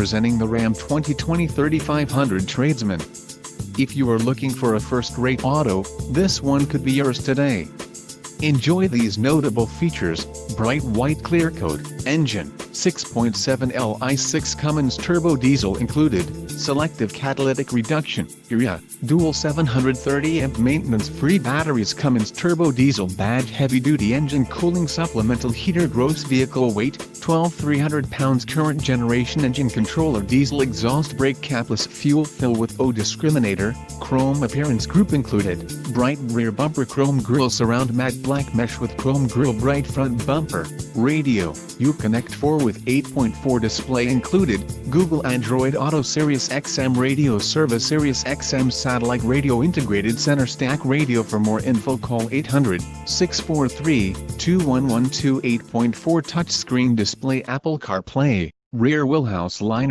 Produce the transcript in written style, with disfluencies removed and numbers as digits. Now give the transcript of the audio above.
presenting the Ram 2020 3500 Tradesman. If you are looking for a first-rate auto, this one could be yours today. Enjoy these notable features: bright white clear coat, engine, 6.7 Li6 Cummins turbo diesel included, selective catalytic reduction, area, dual 730-amp maintenance-free batteries, Cummins turbo diesel badge, heavy-duty engine cooling supplemental heater, gross vehicle weight, 12,300 pounds, current generation engine controller, diesel exhaust brake, capless fuel fill with O discriminator, chrome appearance group included, bright rear bumper, chrome grille, surround matte black mesh with chrome grille, bright front bumper, radio, Uconnect 4 with 8.4 display included, Google Android Auto, Sirius XM radio service, Sirius XM satellite radio, integrated center stack radio. For more info call 800-643-2112. 8.4 touchscreen display, Apple CarPlay, rear wheelhouse liner.